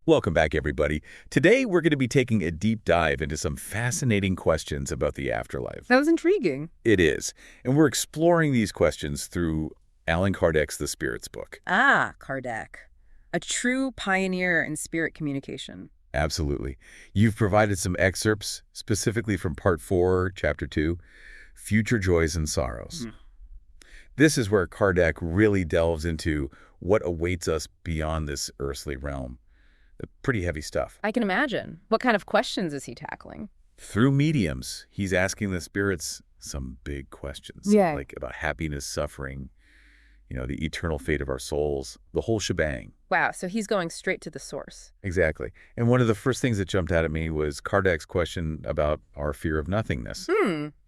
Welcome back, everybody. Today, we're going to be taking a deep dive into some fascinating questions about the afterlife. That was intriguing. It is. And we're exploring these questions through Allan Kardec's The Spirits book. Ah, Kardec. A true pioneer in spirit communication. Absolutely. You've provided some excerpts, specifically from Part 4, Chapter 2, Future Joys and Sorrows. This is where Kardec really delves into what awaits us beyond this earthly realm. Pretty heavy stuff. I can imagine. What kind of questions is he tackling? Through mediums, he's asking the spirits some big questions. Yeah. Like about happiness, suffering, the eternal fate of our souls, the whole shebang. Wow, so he's going straight to the source. Exactly. And one of the first things that jumped out at me was Kardec's question about our fear of nothingness.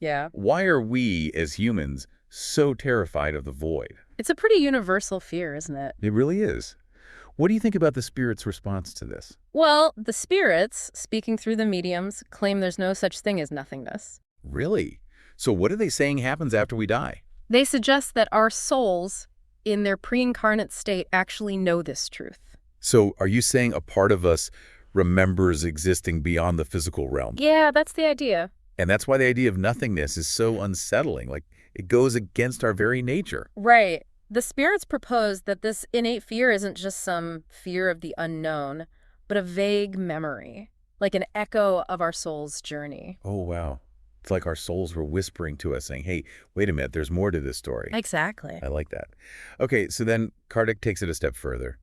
Yeah. Why are we, as humans, so terrified of the void? It's a pretty universal fear, isn't it? It really is. What do you think about the spirit's response to this? Well, the spirits, speaking through the mediums, claim there's no such thing as nothingness. Really? So what are they saying happens after we die? They suggest that our souls, in their pre-incarnate state, actually know this truth. So are you saying a part of us remembers existing beyond the physical realm? Yeah, that's the idea. And that's why the idea of nothingness is so unsettling. Like, it goes against our very nature. Right. The spirits propose that this innate fear isn't just some fear of the unknown, but a vague memory, like an echo of our soul's journey. Oh, wow. It's like our souls were whispering to us saying, hey, wait a minute, there's more to this story. Exactly. I like that. Okay, so then Kardec takes it a step further.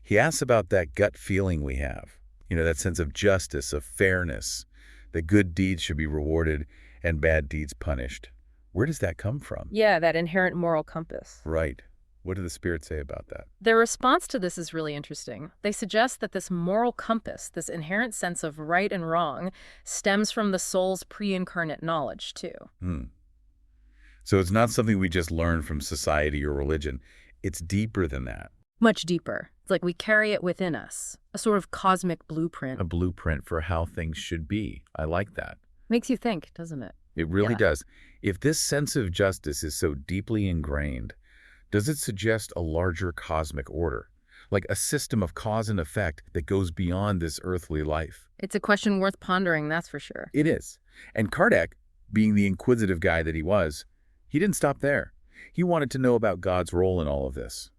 He asks about that gut feeling we have, that sense of justice, of fairness, that good deeds should be rewarded and bad deeds punished. Where does that come from? Yeah, that inherent moral compass. Right. What do the spirits say about that? Their response to this is really interesting. They suggest that this moral compass, this inherent sense of right and wrong, stems from the soul's pre-incarnate knowledge, too. So it's not something we just learn from society or religion. It's deeper than that. Much deeper. It's like we carry it within us, a sort of cosmic blueprint. A blueprint for how things should be. I like that. Makes you think, doesn't it? It really does. If this sense of justice is so deeply ingrained, does it suggest a larger cosmic order, like a system of cause and effect that goes beyond this earthly life? It's a question worth pondering, that's for sure. It is. And Kardec, being the inquisitive guy that he was, he didn't stop there. He wanted to know about God's role in all of this.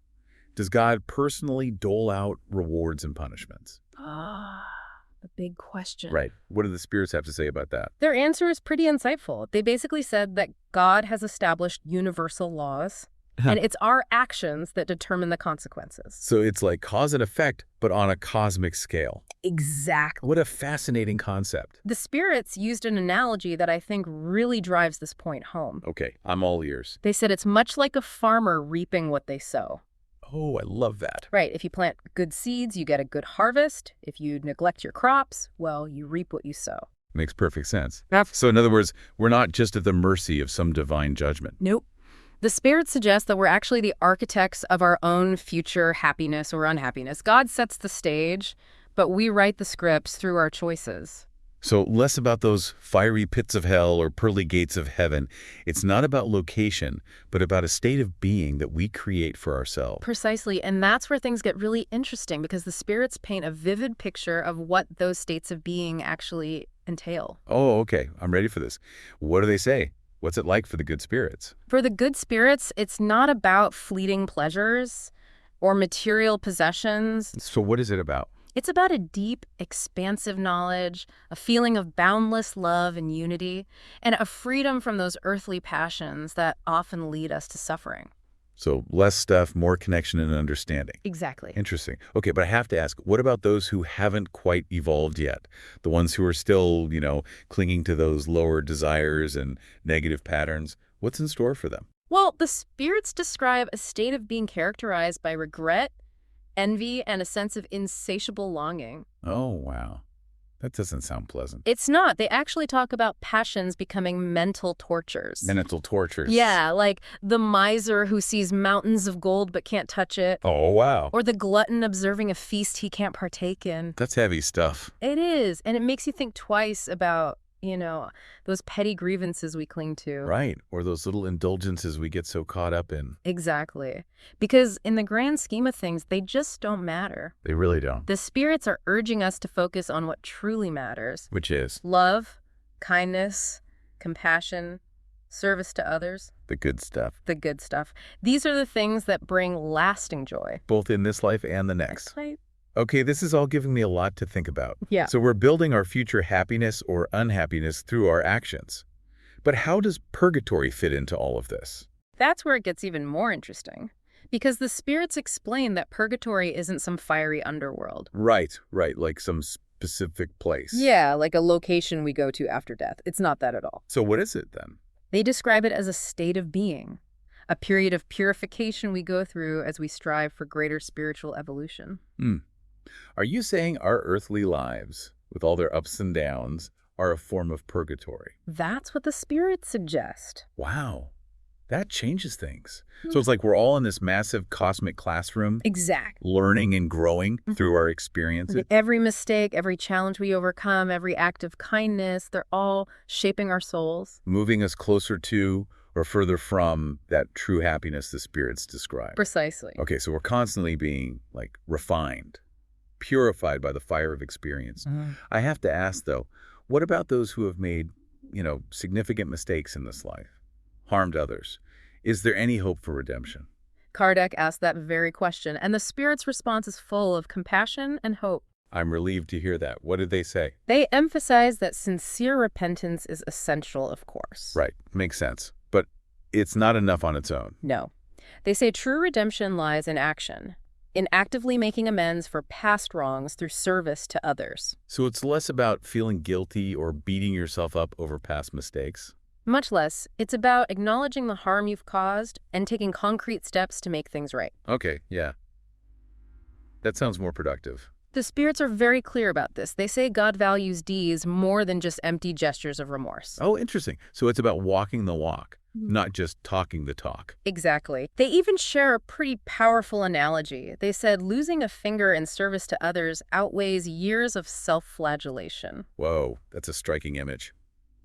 Does God personally dole out rewards and punishments? The big question. Right. What do the spirits have to say about that? Their answer is pretty insightful. They basically said that God has established universal laws, and it's our actions that determine the consequences. So it's like cause and effect, but on a cosmic scale. Exactly. What a fascinating concept. The spirits used an analogy that I think really drives this point home. Okay, I'm all ears. They said it's much like a farmer reaping what they sow. Oh, I love that. Right. If you plant good seeds, you get a good harvest. If you neglect your crops, well, you reap what you sow. Makes perfect sense. So in other words, we're not just at the mercy of some divine judgment. Nope. The spirits suggest that we're actually the architects of our own future happiness or unhappiness. God sets the stage, but we write the scripts through our choices. So less about those fiery pits of hell or pearly gates of heaven. It's not about location, but about a state of being that we create for ourselves. Precisely, and that's where things get really interesting because the spirits paint a vivid picture of what those states of being actually entail. Oh, okay. I'm ready for this. What do they say? What's it like for the good spirits? For the good spirits, it's not about fleeting pleasures or material possessions. So what is it about? It's about a deep, expansive knowledge, a feeling of boundless love and unity, and a freedom from those earthly passions that often lead us to suffering. So less stuff, more connection and understanding. Exactly. Interesting. Okay, but I have to ask, what about those who haven't quite evolved yet? The ones who are still, clinging to those lower desires and negative patterns? What's in store for them? Well, the spirits describe a state of being characterized by regret, envy, and a sense of insatiable longing. Oh, wow. That doesn't sound pleasant. It's not. They actually talk about passions becoming mental tortures. Mental tortures. Yeah, like the miser who sees mountains of gold but can't touch it. Oh, wow. Or the glutton observing a feast he can't partake in. That's heavy stuff. It is, and it makes you think twice about those petty grievances we cling to. Right. Or those little indulgences we get so caught up in. Exactly. Because in the grand scheme of things, they just don't matter. They really don't. The spirits are urging us to focus on what truly matters. Which is? Love, kindness, compassion, service to others. The good stuff. The good stuff. These are the things that bring lasting joy. Both in this life and the next. That's right. Okay, this is all giving me a lot to think about. Yeah. So we're building our future happiness or unhappiness through our actions. But how does purgatory fit into all of this? That's where it gets even more interesting. Because the spirits explain that purgatory isn't some fiery underworld. Right, like some specific place. Yeah, like a location we go to after death. It's not that at all. So what is it then? They describe it as a state of being, a period of purification we go through as we strive for greater spiritual evolution. Are you saying our earthly lives, with all their ups and downs, are a form of purgatory? That's what the spirits suggest. Wow, that changes things. So it's like we're all in this massive cosmic classroom, Exactly. learning and growing through our experiences. Every mistake, every challenge we overcome, every act of kindness, they're all shaping our souls. Moving us closer to or further from that true happiness the spirits describe. Precisely. Okay, so we're constantly being, like, refined, purified by the fire of experience. I have to ask, though, what about those who have made, significant mistakes in this life, harmed others? Is there any hope for redemption? Kardec asked that very question, and the spirit's response is full of compassion and hope. I'm relieved to hear that. What did they say? They emphasize that sincere repentance is essential, of course. Right, makes sense. But it's not enough on its own. No. They say true redemption lies in action, in actively making amends for past wrongs through service to others. So it's less about feeling guilty or beating yourself up over past mistakes? Much less, it's about acknowledging the harm you've caused and taking concrete steps to make things right. Okay, yeah. That sounds more productive. The spirits are very clear about this. They say God values deeds more than just empty gestures of remorse. Oh, interesting. So it's about walking the walk, not just talking the talk. Exactly. They even share a pretty powerful analogy. They said losing a finger in service to others outweighs years of self-flagellation. Whoa, that's a striking image.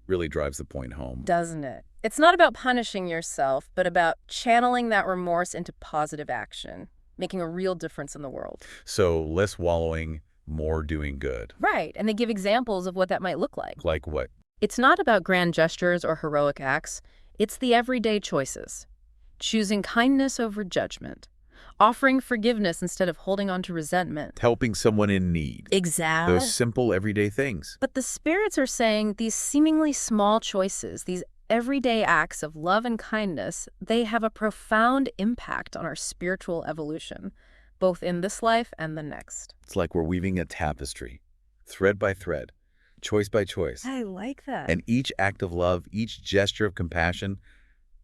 Really drives the point home. Doesn't it? It's not about punishing yourself, but about channeling that remorse into positive action, making a real difference in the world. So less wallowing, more doing good. Right, and they give examples of what that might look like. Like what? It's not about grand gestures or heroic acts. It's the everyday choices. Choosing kindness over judgment. Offering forgiveness instead of holding on to resentment. Helping someone in need. Exactly. Those simple everyday things. But the spirits are saying these seemingly small choices, these everyday acts of love and kindness, they have a profound impact on our spiritual evolution, both in this life and the next. It's like we're weaving a tapestry, thread by thread, choice by choice. I like that. And each act of love, each gesture of compassion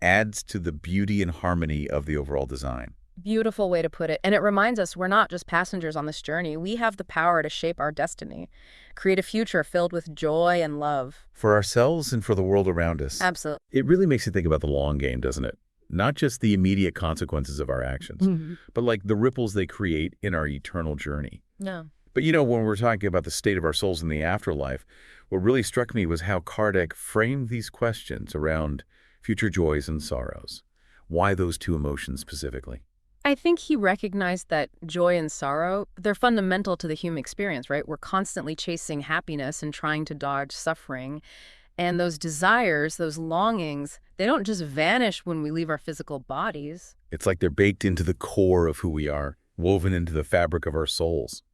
adds to the beauty and harmony of the overall design. Beautiful way to put it. And it reminds us we're not just passengers on this journey. We have the power to shape our destiny, create a future filled with joy and love. For ourselves and for the world around us. Absolutely. It really makes you think about the long game, doesn't it? Not just the immediate consequences of our actions, but like the ripples they create in our eternal journey. Yeah. But when we're talking about the state of our souls in the afterlife, what really struck me was how Kardec framed these questions around future joys and sorrows. Why those two emotions specifically? I think he recognized that joy and sorrow, they're fundamental to the human experience, right? We're constantly chasing happiness and trying to dodge suffering. And those desires, those longings, they don't just vanish when we leave our physical bodies. It's like they're baked into the core of who we are, woven into the fabric of our souls.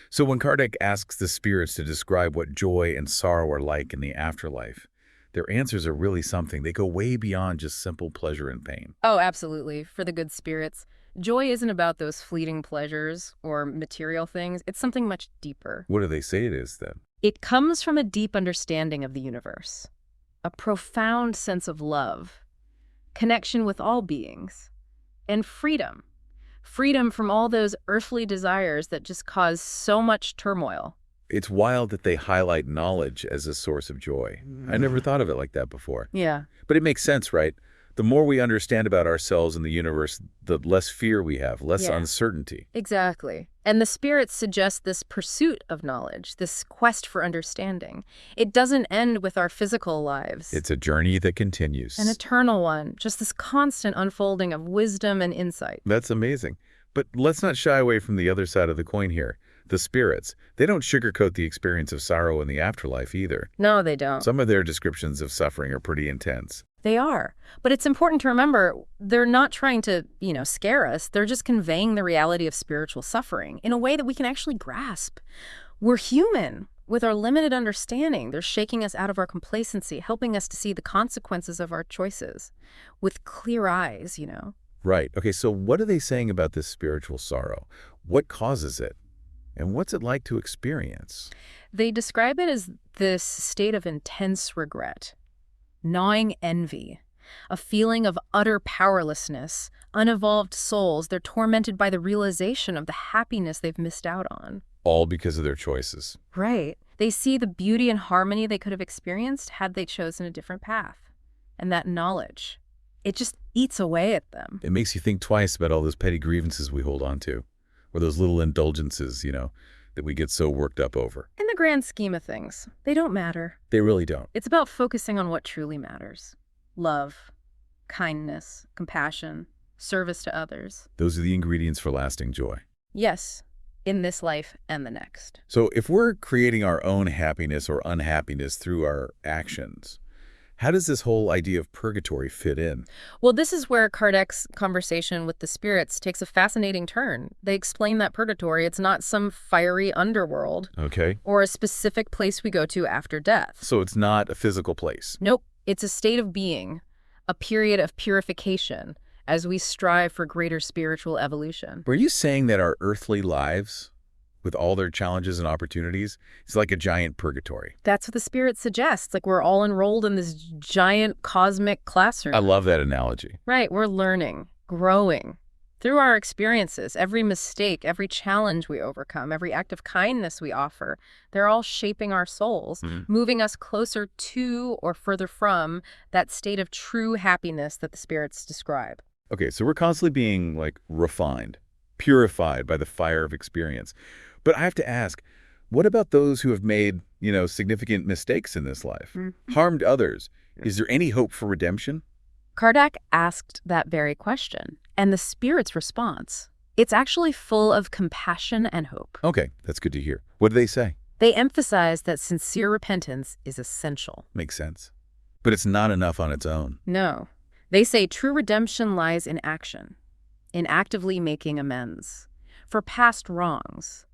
So when Kardec asks the spirits to describe what joy and sorrow are like in the afterlife, their answers are really something. They go way beyond just simple pleasure and pain. Oh, absolutely. For the good spirits, joy isn't about those fleeting pleasures or material things. It's something much deeper. What do they say it is then? It comes from a deep understanding of the universe, a profound sense of love, connection with all beings, and freedom. Freedom from all those earthly desires that just cause so much turmoil. It's wild that they highlight knowledge as a source of joy. I never thought of it like that before. Yeah. But it makes sense, right? The more we understand about ourselves and the universe, the less fear we have, less Yeah. uncertainty. Exactly. And the spirits suggest this pursuit of knowledge, this quest for understanding. It doesn't end with our physical lives. It's a journey that continues. An eternal one, just this constant unfolding of wisdom and insight. That's amazing. But let's not shy away from the other side of the coin here. The spirits, they don't sugarcoat the experience of sorrow in the afterlife either. No, they don't. Some of their descriptions of suffering are pretty intense. They are. But it's important to remember they're not trying to, scare us. They're just conveying the reality of spiritual suffering in a way that we can actually grasp. We're human with our limited understanding. They're shaking us out of our complacency, helping us to see the consequences of our choices with clear eyes. Right. Okay, so what are they saying about this spiritual sorrow? What causes it? And what's it like to experience? They describe it as this state of intense regret, gnawing envy, a feeling of utter powerlessness, unevolved souls. They're tormented by the realization of the happiness they've missed out on. All because of their choices. Right. They see the beauty and harmony they could have experienced had they chosen a different path. And that knowledge, it just eats away at them. It makes you think twice about all those petty grievances we hold on to, or those little indulgences, that we get so worked up over. In the grand scheme of things, they don't matter. They really don't. It's about focusing on what truly matters. Love, kindness, compassion, service to others. Those are the ingredients for lasting joy. Yes, in this life and the next. So if we're creating our own happiness or unhappiness through our actions, how does this whole idea of purgatory fit in? Well, this is where Kardec's conversation with the spirits takes a fascinating turn. They explain that purgatory, it's not some fiery underworld. Okay. Or a specific place we go to after death. So it's not a physical place. Nope. It's a state of being, a period of purification, as we strive for greater spiritual evolution. Were you saying that our earthly lives, with all their challenges and opportunities, is like a giant purgatory? That's what the spirit suggests. Like we're all enrolled in this giant cosmic classroom. I love that analogy. Right. We're learning, growing. Through our experiences, every mistake, every challenge we overcome, every act of kindness we offer, they're all shaping our souls, moving us closer to or further from that state of true happiness that the spirits describe. Okay, so we're constantly being, refined, purified by the fire of experience. But I have to ask, what about those who have made, significant mistakes in this life, harmed others? Is there any hope for redemption? Kardec asked that very question, and the spirit's response, it's actually full of compassion and hope. Okay, that's good to hear. What do they say? They emphasize that sincere repentance is essential. Makes sense. But it's not enough on its own. No. They say true redemption lies in action, in actively making amends for past wrongs,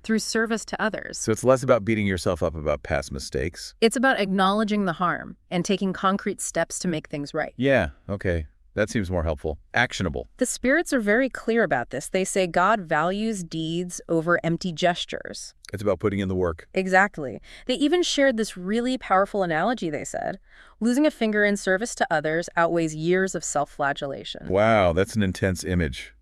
through service to others. So it's less about beating yourself up about past mistakes? It's about acknowledging the harm and taking concrete steps to make things right. Yeah, okay. That seems more helpful. Actionable. The spirits are very clear about this. They say God values deeds over empty gestures. It's about putting in the work. Exactly. They even shared this really powerful analogy, they said. Losing a finger in service to others outweighs years of self-flagellation. Wow, that's an intense image.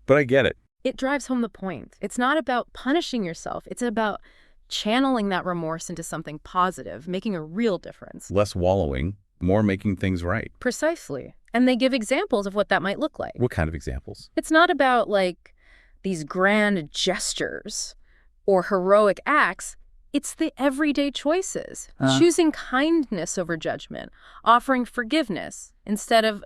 But I get it. It drives home the point. It's not about punishing yourself. It's about channeling that remorse into something positive, making a real difference. Less wallowing, more making things right. Precisely. And they give examples of what that might look like. What kind of examples? It's not about, these grand gestures or heroic acts. It's the everyday choices. Choosing kindness over judgment, offering forgiveness instead of,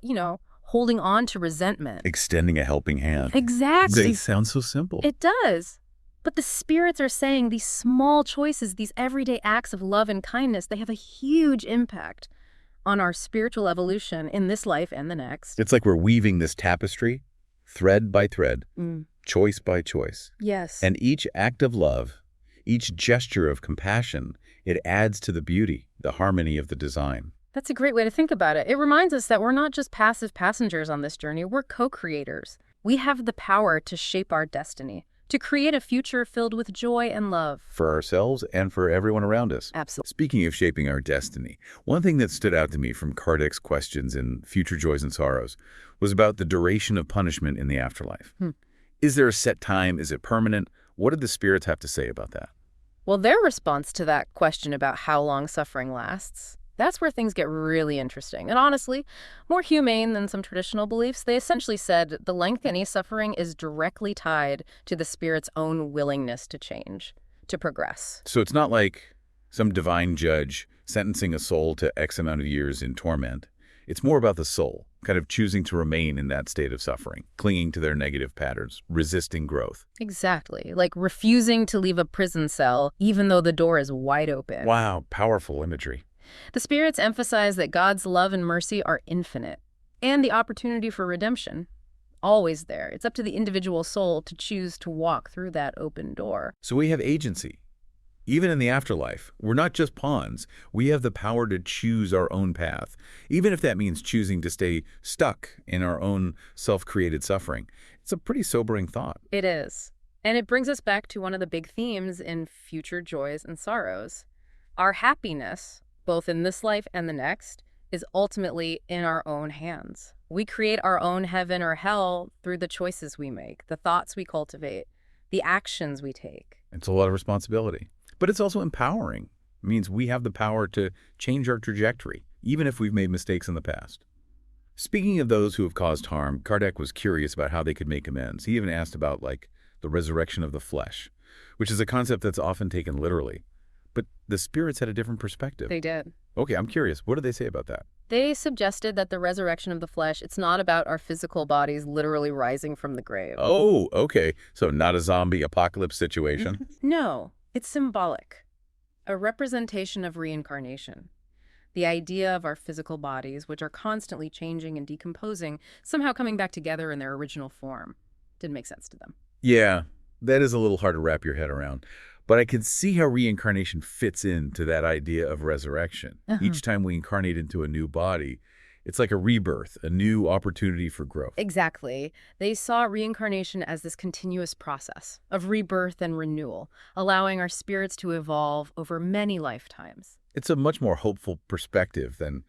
holding on to resentment. Extending a helping hand. Exactly. They sound so simple. It does. But the spirits are saying these small choices, these everyday acts of love and kindness, they have a huge impact on our spiritual evolution in this life and the next. It's like we're weaving this tapestry, thread by thread, choice by choice. Yes. And each act of love, each gesture of compassion, it adds to the beauty, the harmony of the design. That's a great way to think about it. It reminds us that we're not just passive passengers on this journey, we're co-creators. We have the power to shape our destiny, to create a future filled with joy and love. For ourselves and for everyone around us. Absolutely. Speaking of shaping our destiny, one thing that stood out to me from Kardec's questions in Future Joys and Sorrows was about the duration of punishment in the afterlife. Is there a set time? Is it permanent? What did the spirits have to say about that? Well, their response to that question about how long suffering lasts, That's where things get really interesting. And honestly, more humane than some traditional beliefs, they essentially said the length of any suffering is directly tied to the spirit's own willingness to change, to progress. So it's not like some divine judge sentencing a soul to X amount of years in torment. It's more about the soul, kind of choosing to remain in that state of suffering, clinging to their negative patterns, resisting growth. Exactly. Like refusing to leave a prison cell even though the door is wide open. Wow, powerful imagery. The spirits emphasize that God's love and mercy are infinite, and the opportunity for redemption, always there. It's up to the individual soul to choose to walk through that open door. So we have agency. Even in the afterlife, we're not just pawns. We have the power to choose our own path, even if that means choosing to stay stuck in our own self-created suffering. It's a pretty sobering thought. It is. And it brings us back to one of the big themes in Future Joys and Sorrows. Our happiness, both in this life and the next, is ultimately in our own hands. We create our own heaven or hell through the choices we make, the thoughts we cultivate, the actions we take. It's a lot of responsibility. But it's also empowering. It means we have the power to change our trajectory, even if we've made mistakes in the past. Speaking of those who have caused harm, Kardec was curious about how they could make amends. He even asked about, the resurrection of the flesh, which is a concept that's often taken literally. But the spirits had a different perspective. They did. Okay, I'm curious. What did they say about that? They suggested that the resurrection of the flesh, it's not about our physical bodies literally rising from the grave. Oh, okay. So not a zombie apocalypse situation? No, it's symbolic. A representation of reincarnation. The idea of our physical bodies, which are constantly changing and decomposing, somehow coming back together in their original form. Didn't make sense to them. Yeah, that is a little hard to wrap your head around. But I can see how reincarnation fits into that idea of resurrection. Each time we incarnate into a new body, it's like a rebirth, a new opportunity for growth. Exactly. They saw reincarnation as this continuous process of rebirth and renewal, allowing our spirits to evolve over many lifetimes. It's a much more hopeful perspective than,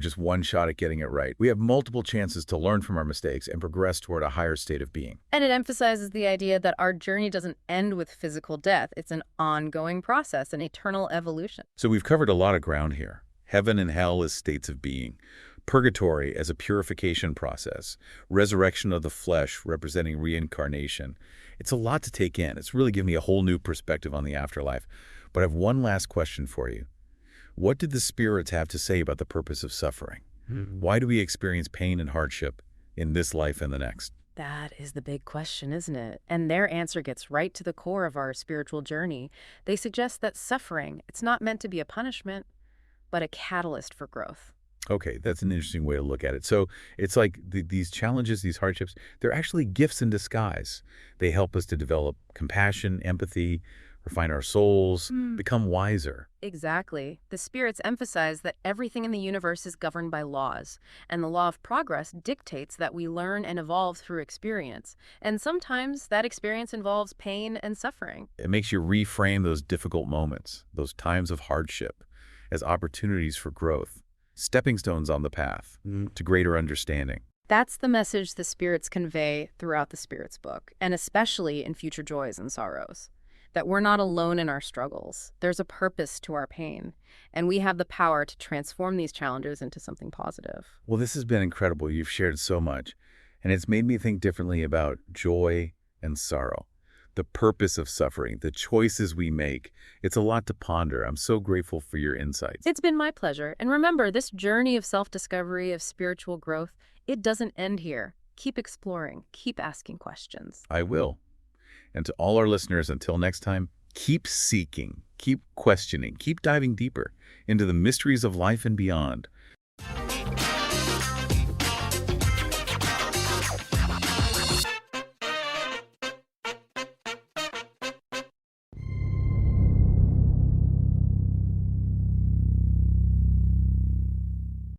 just one shot at getting it right. We have multiple chances to learn from our mistakes and progress toward a higher state of being. And it emphasizes the idea that our journey doesn't end with physical death. It's an ongoing process, an eternal evolution. So we've covered a lot of ground here. Heaven and hell as states of being. Purgatory as a purification process. Resurrection of the flesh representing reincarnation. It's a lot to take in. It's really given me a whole new perspective on the afterlife. But I have one last question for you. What did the spirits have to say about the purpose of suffering? Why do we experience pain and hardship in this life and the next? That is the big question, isn't it? And their answer gets right to the core of our spiritual journey. They suggest that suffering, it's not meant to be a punishment, but a catalyst for growth. Okay, that's an interesting way to look at it. So it's like these challenges, these hardships, they're actually gifts in disguise. They help us to develop compassion, empathy, refine our souls, become wiser. Exactly. The spirits emphasize that everything in the universe is governed by laws, and the law of progress dictates that we learn and evolve through experience. And sometimes that experience involves pain and suffering. It makes you reframe those difficult moments, those times of hardship, as opportunities for growth, stepping stones on the path to greater understanding. That's the message the spirits convey throughout the Spirits book, and especially in Future Joys and Sorrows. That we're not alone in our struggles. There's a purpose to our pain, and we have the power to transform these challenges into something positive. Well, this has been incredible. You've shared so much, and it's made me think differently about joy and sorrow, the purpose of suffering, the choices we make. It's a lot to ponder. I'm so grateful for your insights. It's been my pleasure. And remember, this journey of self-discovery, of spiritual growth, it doesn't end here. Keep exploring. Keep asking questions. I will. And to all our listeners, until next time, keep seeking, keep questioning, keep diving deeper into the mysteries of life and beyond.